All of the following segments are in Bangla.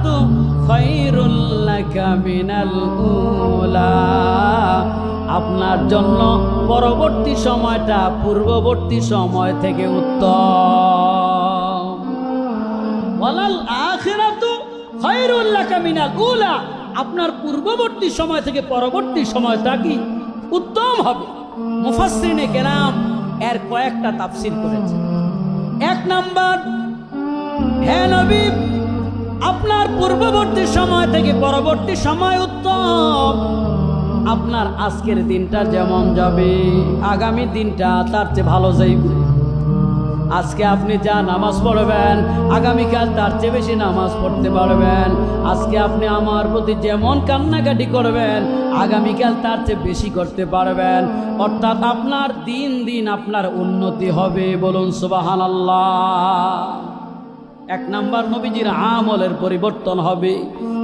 আখিরাতু খায়রুল লাকা মিনাল উলা, আপনার জন্য পরবর্তী সময়টা পূর্ববর্তী সময় থেকে উত্তম। ওয়ালাল আখিরাতু খায়রুল লাকা মিনাল উলা, আপনার পূর্ববর্তী সময় থেকে পরবর্তী সময়টা কি উত্তম হবে। মুফাসসিরিনে কেরাম এর কয়েকটা তাফসীর করেছে। এক নাম্বার, হে নবী, আপনার পূর্ববর্তী সময় থেকে পরবর্তী সময় উত্তম। আপনার আজকের দিনটা যেমন যাবে, আগামী দিনটা তার চেয়ে ভালো যাইবে। আজকে আপনি যা নামাজ পড়বেন, আগামীকাল তার চেয়ে বেশি নামাজ পড়তে পারবেন। আজকে আপনি আমার প্রতি যেমন কান্নাকাটি করবেন, আগামীকাল তার চেয়ে বেশি করতে পারবেন। অর্থাৎ আপনার দিন দিন আপনার উন্নতি হবে। বলুন সুবহানাল্লাহ। এক নাম্বার, নবীজির আমলের পরিবর্তন হবে।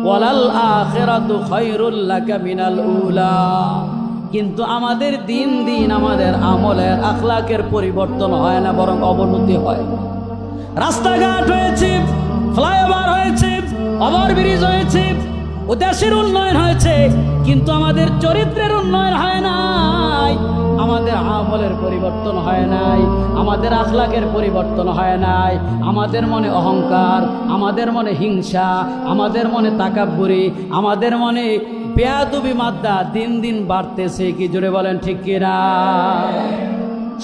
ওয়ালাল আখিরাতু খায়রুল লাকা মিনাল উলা, কিন্তু আমাদের দিন দিন আমাদের আমলের আখলাকের পরিবর্তন হয় না, বরং অবনতি হয়। রাস্তাঘাট হয়েছে, ফ্লাইওভার হয়েছে, ওভারব্রিজ হয়েছে, ও দেশের উন্নয়ন হয়েছে, কিন্তু আমাদের চরিত্রের উন্নয়ন হয় নাই, আমাদের আমলের পরিবর্তন হয় নাই, আমাদের আখলাকের পরিবর্তন হয় নাই। আমাদের মনে অহংকার, আমাদের মনে হিংসা, আমাদের মনে তাকাব্বুরি, আমাদের মনে বেয়াদবি মাদ্দা দিন দিন বাড়তেছে। কি জোরে বলেন ঠিক কিনা?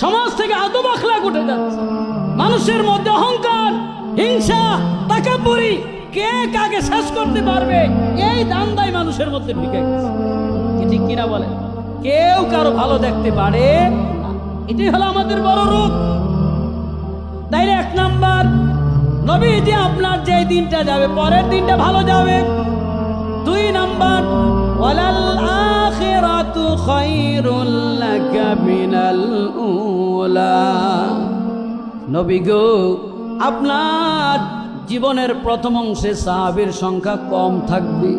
সমাজ থেকে আদব আখলাক উঠে যাচ্ছে। মানুষের মধ্যে অহংকার, হিংসা, তাকাব্বুরি, কে কাকে শেষ করতে পারবে, এই দান্দাই মানুষের মধ্যে ঢুকে গেছে। কি ঠিক কিনা বলেন? কেউ কারো ভালো দেখতে পারে, এটাই হলো আমাদের বড় রোগ। তাইলে এক নাম্বার, নবীজি আপনার যে দিনটা যাবে পরের দিনটা ভালো যাবে। দুই নাম্বার, ওয়ালাল আখিরাতু খায়রুল লাকা মিনাল উলা, নবী গো, আপনার জীবনের প্রথম অংশে সাহাবীর সংখ্যা কম থাকবে,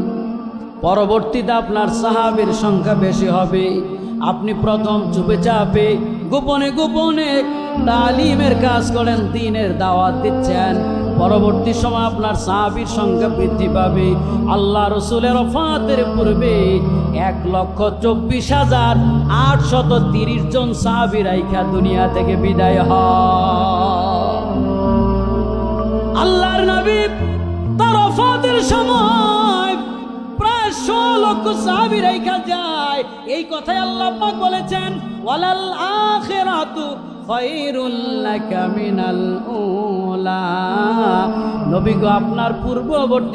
পরবর্তীতে আপনার সাহাবীর সংখ্যা বেশি হবে। আপনি প্রথম চুপে চাপে গোপনে গোপনে তালিমের কাজ করেন, দ্বীনের দাওয়াত দিচ্ছেন, পরবর্তী সময় আপনার সাহাবীর সংখ্যা বৃদ্ধি পাবে। আল্লাহ রসুলের ওফাতের পূর্বে 1,24,830 জন সাহাবী রাইখা দুনিয়া থেকে বিদায় হয়। আল্লাহর নবী তার ওফাতের সময় প্রায় 100 লক্ষ সাহাবী রাইখা যায়। এই কথাই আল্লাহ পাক বলেছেন, ওয়ালাল আখিরাতু খায়রুল লাকা মিনাল উলা, নবী গো, আপনার পূর্ববর্তী